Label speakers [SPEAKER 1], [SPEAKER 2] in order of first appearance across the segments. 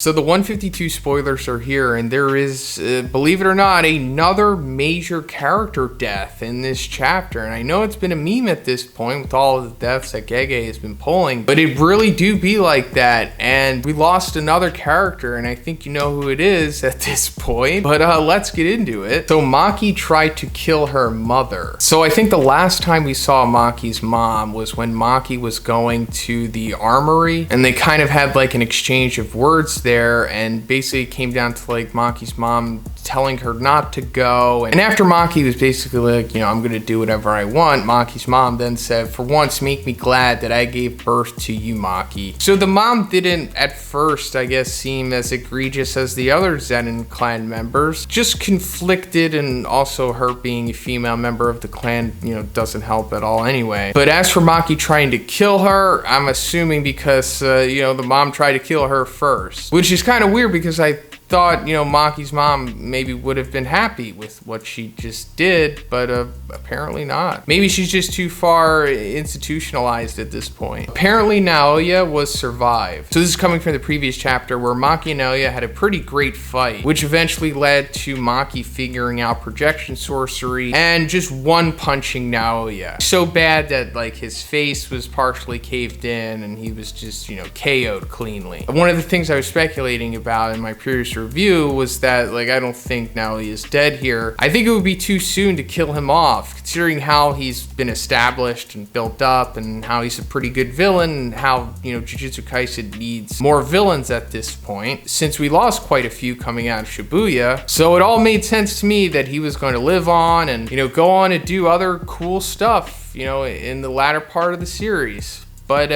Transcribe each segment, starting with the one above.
[SPEAKER 1] So the 152 spoilers are here, and there is, believe it or not, another major character death in this chapter. And I know it's been a meme at this point with all of the deaths that Gege has been pulling, but it really do be like that. And we lost another character, and I think you know who it is at this point. But let's get into it. So Maki tried to kill her mother. So I think the last time we saw Maki's mom was when Maki was going to the armory, and they kind of had like an exchange of words there, and basically it came down to like Maki's mom telling her not to go. And after Maki was basically like, you know, I'm gonna do whatever I want, Maki's mom then said, for once, make me glad that I gave birth to you, Maki. So the mom didn't at first, I guess, seem as egregious as the other Zenin clan members, just conflicted, and also her being a female member of the clan, you know, doesn't help at all anyway. But as for Maki trying to kill her, I'm assuming because, you know, the mom tried to kill her first, which is kind of weird because I thought, you know, Maki's mom maybe would have been happy with what she just did, but apparently not. Maybe she's just too far institutionalized at this point. Apparently Naoya was survived. So this is coming from the previous chapter where Maki and Naoya had a pretty great fight, which eventually led to Maki figuring out projection sorcery and just one punching Naoya. So bad that like his face was partially caved in and he was just, you know, KO'd cleanly. One of the things I was speculating about in my previous review was that, like, I don't think now he is dead here. I think it would be too soon to kill him off, considering how he's been established and built up and how he's a pretty good villain and how, you know, Jujutsu Kaisen needs more villains at this point, since we lost quite a few coming out of Shibuya. So it all made sense to me that he was going to live on and, you know, go on and do other cool stuff, you know, in the latter part of the series. But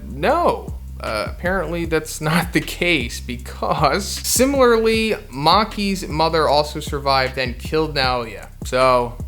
[SPEAKER 1] no. Apparently that's not the case, because similarly, Maki's mother also survived and killed Naoya. So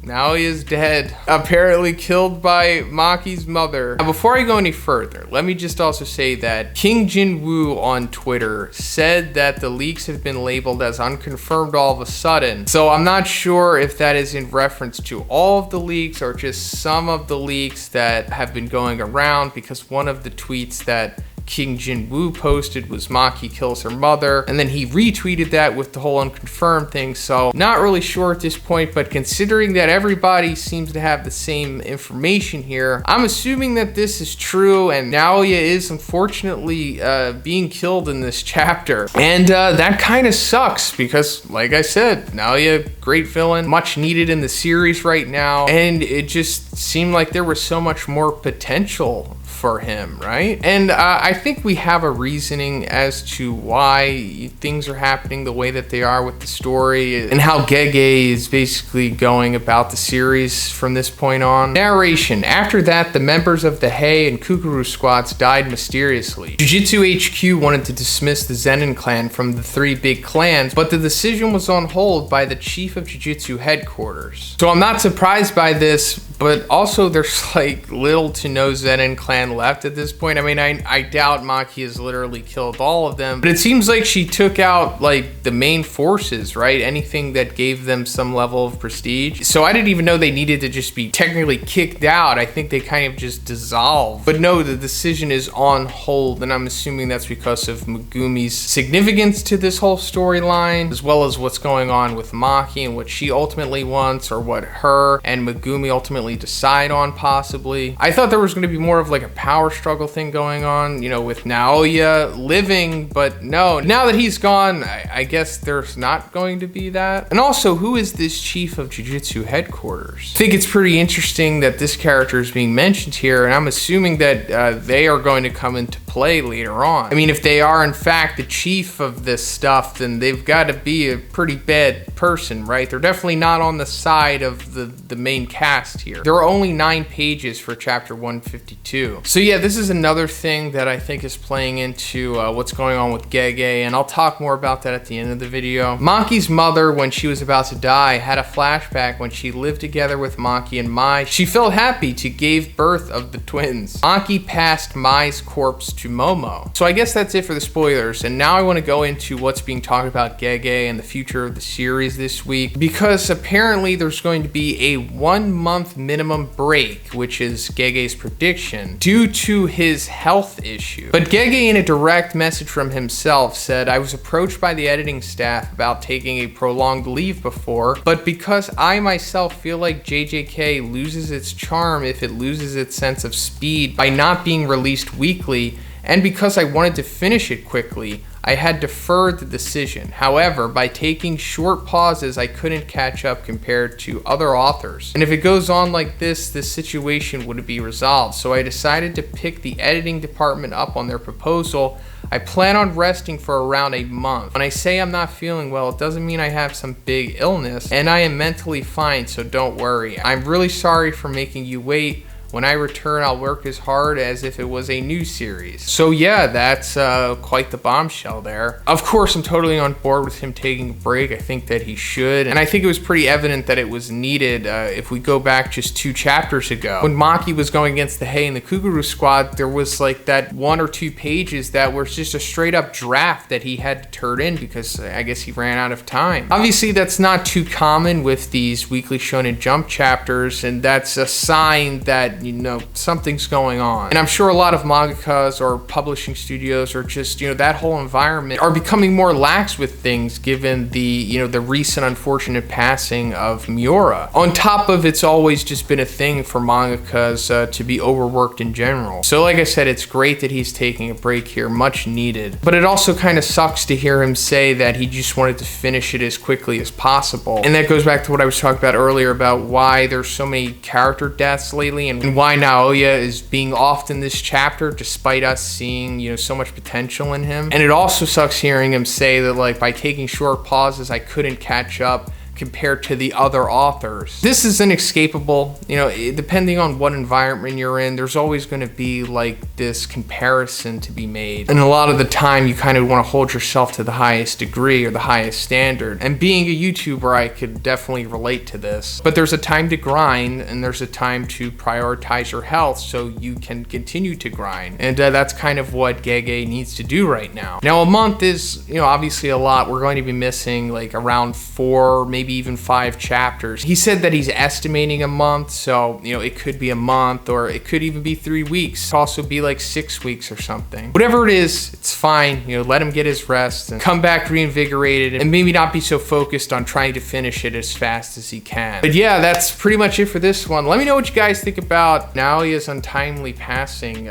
[SPEAKER 1] Naoya's dead, apparently killed by Maki's mother. Now, before I go any further, let me just also say that King Jinwoo on Twitter said that the leaks have been labeled as unconfirmed all of a sudden. So I'm not sure if that is in reference to all of the leaks or just some of the leaks that have been going around, because one of the tweets that King Jinwoo posted was Maki kills her mother, and then he retweeted that with the whole unconfirmed thing. So not really sure at this point, but considering that everybody seems to have the same information here, I'm assuming that this is true, and Naoya is unfortunately being killed in this chapter. And that kind of sucks because, like I said, Naoya, great villain, much needed in the series right now, and it just seemed like there was so much more potential for him, right? And I think we have a reasoning as to why things are happening the way that they are with the story and how Gege is basically going about the series from this point on. Narration. After that, the members of the Hei and Kukuru squads died mysteriously. Jujutsu HQ wanted to dismiss the Zenin clan from the three big clans, but the decision was on hold by the chief of Jujutsu headquarters. So I'm not surprised by this, but also there's like little to no Zenin clan left at this point. I mean, I doubt Maki has literally killed all of them, but it seems like she took out like the main forces, right? Anything that gave them some level of prestige. So I didn't even know they needed to just be technically kicked out. I think they kind of just dissolved. But no, the decision is on hold, and I'm assuming that's because of Megumi's significance to this whole storyline, as well as what's going on with Maki and what she ultimately wants, or what her and Megumi ultimately decide on, possibly. I thought there was going to be more of like a power struggle thing going on, you know, with Naoya living, but no, now that he's gone, I guess there's not going to be that. And also, who is this chief of Jujutsu headquarters? I think it's pretty interesting that this character is being mentioned here, and I'm assuming that they are going to come into play later on. I mean, if they are in fact the chief of this stuff, then they've got to be a pretty bad person, right? They're definitely not on the side of the main cast here. There are only 9 pages for chapter 152. So yeah, this is another thing that I think is playing into what's going on with Gege, and I'll talk more about that at the end of the video. Maki's mother, when she was about to die, had a flashback when she lived together with Maki and Mai. She felt happy to give birth of the twins. Maki passed Mai's corpse to Momo. So I guess that's it for the spoilers, and now I want to go into what's being talked about Gege and the future of the series this week, because apparently there's going to be a 1-month minimum break, which is Gege's prediction, due to his health issue. But Gege, in a direct message from himself, said, "I was approached by the editing staff about taking a prolonged leave before, but because I myself feel like JJK loses its charm if it loses its sense of speed by not being released weekly, and because I wanted to finish it quickly, I had deferred the decision. However, by taking short pauses, I couldn't catch up compared to other authors. And if it goes on like this situation wouldn't be resolved. So I decided to pick the editing department up on their proposal. I plan on resting for around a month. When I say I'm not feeling well, it doesn't mean I have some big illness, and I am mentally fine, so don't worry. I'm really sorry for making you wait. When I return, I'll work as hard as if it was a new series." So yeah, that's quite the bombshell there. Of course, I'm totally on board with him taking a break. I think that he should. And I think it was pretty evident that it was needed. If we go back just 2 chapters ago, when Maki was going against the Hei and the Kuguru squad, there was like that 1 or 2 pages that were just a straight up draft that he had to turn in because I guess he ran out of time. Obviously, that's not too common with these Weekly Shonen Jump chapters, and that's a sign that, you know, something's going on. And I'm sure a lot of mangakas or publishing studios or just, you know, that whole environment are becoming more lax with things given the, you know, the recent unfortunate passing of Miura. On top of it's always just been a thing for mangakas to be overworked in general. So like I said, it's great that he's taking a break here, much needed. But it also kind of sucks to hear him say that he just wanted to finish it as quickly as possible. And that goes back to what I was talking about earlier about why there's so many character deaths lately and why Naoya is being off in this chapter despite us seeing, you know, so much potential in him. And it also sucks hearing him say that, like, by taking short pauses, I couldn't catch up compared to the other authors. This is inescapable, you know, depending on what environment you're in, there's always going to be like this comparison to be made. And a lot of the time you kind of want to hold yourself to the highest degree or the highest standard. And being a YouTuber, I could definitely relate to this. But there's a time to grind and there's a time to prioritize your health so you can continue to grind. And that's kind of what Gege needs to do right now. Now, a month is, you know, obviously a lot. We're going to be missing like around 4, maybe even 5 chapters. He said that he's estimating a month, so, you know, it could be a month or it could even be 3 weeks. It could also be like 6 weeks or something. Whatever it is, it's fine. You know, let him get his rest and come back reinvigorated and maybe not be so focused on trying to finish it as fast as he can. But yeah, that's pretty much it for this one. Let me know what you guys think about Naoya's untimely passing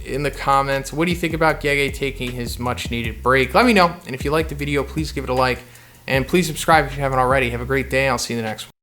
[SPEAKER 1] in the comments. What do you think about Gege taking his much needed break? Let me know. And if you liked the video, please give it a like. And please subscribe if you haven't already. Have a great day. I'll see you in the next one.